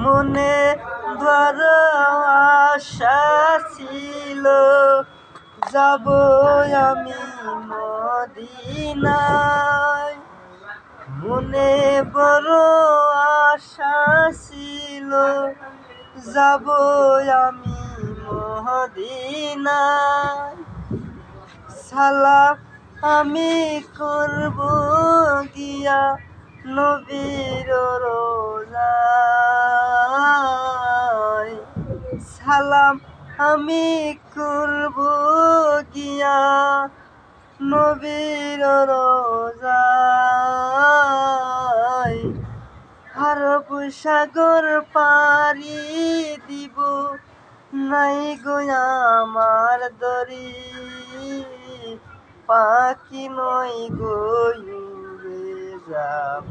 মনে বড় আশা ছিল যাব আমি মদিনায়। মনে বড় আশা ছিল যাব আমি মদিনায়। সালাম আমি করব গিয়া নবীর রোজায়। সালাম আমি করব গিয়া নবীর রোজায়। আরব সাগর পাড়ি দিব নাই গো আমার দরি, পাখি নই গো উড়ে যাব।